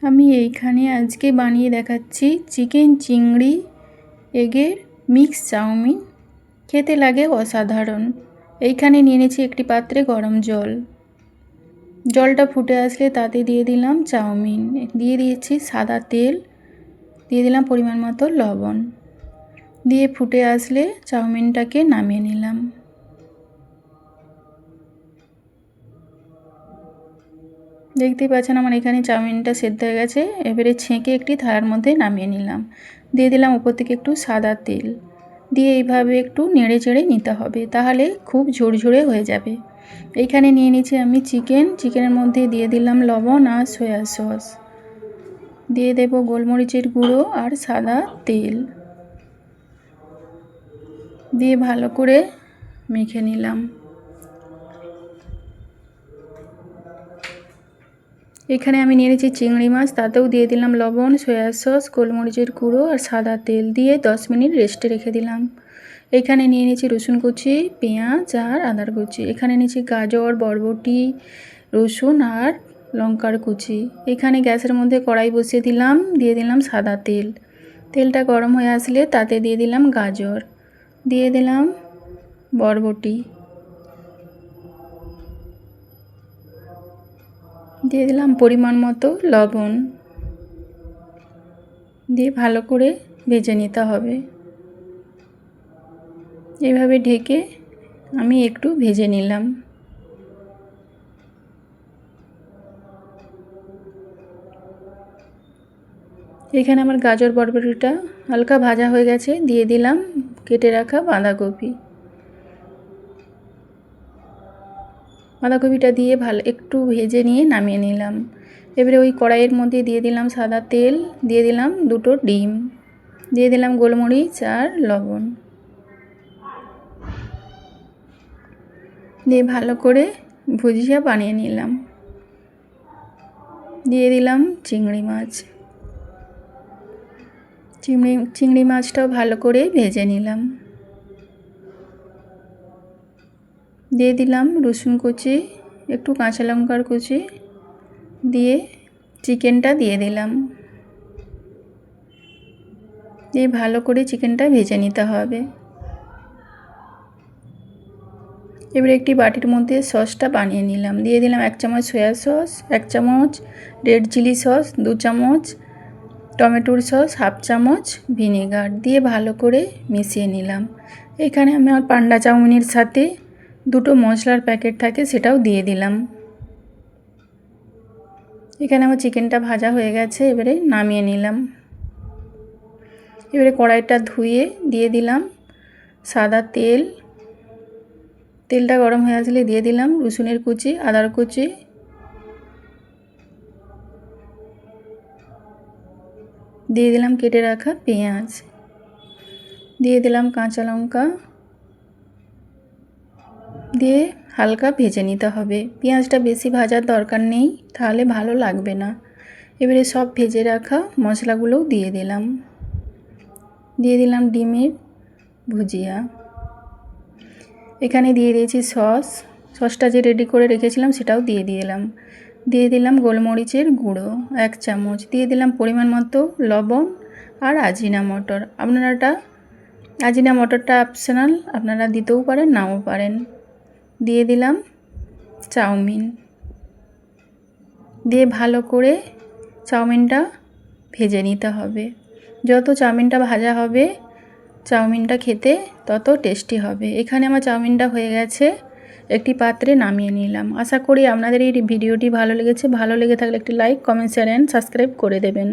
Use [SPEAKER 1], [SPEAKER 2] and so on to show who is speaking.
[SPEAKER 1] আমি এইখানে আজকে বানিয়ে দেখাচ্ছি চিকেন চিংড়ি এগের মিক্স চাউমিন। খেতে লাগে অসাধারণ। এইখানে নিয়ে নিয়েছি একটি পাত্রে গরম জল। জলটা ফুটে আসলে তাতে দিয়ে দিলাম চাউমিন, দিয়ে দিয়েছি সাদা তেল, দিয়ে দিলাম পরিমাণ মতো লবণ, দিয়ে ফুটে আসলে চাউমিনটাকে নামিয়ে নিলাম। দেখতেই পাচ্ছেন আমার এখানে চাউমিনটা সেদ্ধ হয়ে গেছে। এবারে ছেঁকে একটি থালার মধ্যে নামিয়ে নিলাম। দিয়ে দিলাম উপর থেকে একটু সাদা তেল, দিয়ে এইভাবে একটু নেড়ে চেড়ে নিতে হবে, তাহলে খুব ঝুরঝুরে হয়ে যাবে। এইখানে নিয়ে নিয়েছি আমি চিকেনের মধ্যে দিয়ে দিলাম লবণ আর সয়া সস, দিয়ে দেব গোলমরিচের গুঁড়ো আর সাদা তেল, দিয়ে ভালো করে মেখে নিলাম। এখানে আমি নিয়ে নিয়েছি চিংড়ি মাছ, তাতেও দিয়ে দিলাম লবণ, সয়া সস, গোলমরিচের গুঁড়ো আর সাদা তেল, দিয়ে 10 মিনিট রেস্টে রেখে দিলাম। এখানে নিয়ে নিয়েছি রসুন কুচি, পেঁয়াজ আর আদার কুচি। এখানে নিয়েছি গাজর, বরবটি, রসুন আর লঙ্কার কুচি। এখানে গ্যাসের মধ্যে কড়াই বসিয়ে দিলাম, দিয়ে দিলাম সাদা তেল। তেলটা গরম হয়ে আসলে তাতে দিয়ে দিলাম গাজর, দিয়ে দিলাম বরবটি, দিয়ে দিলাম পরিমাণ মতো লবণ, দিয়ে ভালো করে ভেজে নিতে হবে। এভাবে ঢেকে আমি একটু ভেজে নিলাম। এখানে আমার গাজর বরবটিটা হালকা ভাজা হয়ে গেছে, দিয়ে দিলাম কেটে রাখা বাঁধাকপি। বাঁধাকপিটা দিয়ে ভালো একটু ভেজে নিয়ে নামিয়ে নিলাম। এবারে ওই কড়াইয়ের মধ্যে দিয়ে দিলাম সাদা তেল, দিয়ে দিলাম 2টো ডিম, দিয়ে দিলাম গোলমরিচ আর লবণ, দিয়ে ভালো করে ভুজিয়া বানিয়ে নিলাম। দিয়ে দিলাম চিংড়ি মাছ, চিংড়ি মাছটাও ভালো করে ভেজে নিলাম। দিয়ে দিলাম রসুন কুচি, একটু কাঁচা লঙ্কার কুচি, দিয়ে চিকেনটা দিয়ে দিলাম, দিয়ে ভালো করে চিকেনটা ভেজে নিতে হবে। এবারে একটি বাটির মধ্যে সসটা বানিয়ে নিলাম। দিয়ে দিলাম 1 চামচ সয়া সস, 1 চামচ রেড চিলি সস, 2 চামচ টমেটোর সস, 1/2 চামচ ভিনেগার, দিয়ে ভালো করে মিশিয়ে নিলাম। এখানে আমার পান্ডা চাউমিনের সাথে 2টো মশলার প্যাকেট থাকে, সেটাও দিয়ে দিলাম। এখানে আমার চিকেনটা ভাজা হয়ে গেছে, এবারে নামিয়ে নিলাম। এবারে কড়াইটা ধুয়ে দিয়ে দিলাম সাদা তেল। তেলটা গরম হয়ে আসলে দিয়ে দিলাম রসুনের কুচি, আদার কুচি, দিয়ে দিলাম কেটে রাখা পেঁয়াজ, দিয়ে দিলাম কাঁচা লঙ্কা, দিয়ে হালকা ভেজে নিতে হবে। পেঁয়াজটা বেশি ভাজার দরকার নেই, তাহলে ভালো লাগবে না। এবারে সব ভেজে রাখা মশলাগুলোও দিয়ে দিলাম। দিয়ে দিলাম ডিমের ভুজিয়া। এখানে দিয়ে দিয়েছি সসটা যে রেডি করে রেখেছিলাম সেটাও দিয়ে দিলাম। দিয়ে দিলাম গোলমরিচের গুঁড়ো 1 চামচ, দিয়ে দিলাম পরিমাণ মতো লবণ আর আজিনামটর। আজিনামটরটা অপশনাল, আপনারা দিতেও পারেন নাও পারেন। দিয়ে দিলাম চাউমিন, দিয়ে ভালো করে চাউমিনটা ভেজে নিতে হবে। যত চাউমিনটা ভাজা হবে চাউমিনটা খেতে তত টেস্টি হবে। এখানে আমার চাউমিনটা হয়ে গেছে, একটি পাত্রে নামিয়ে নিলাম। আশা করি আপনাদের এই ভিডিওটি ভালো লেগেছে। ভালো লেগে থাকলে একটি like, comment, share and subscribe করে দেবেন।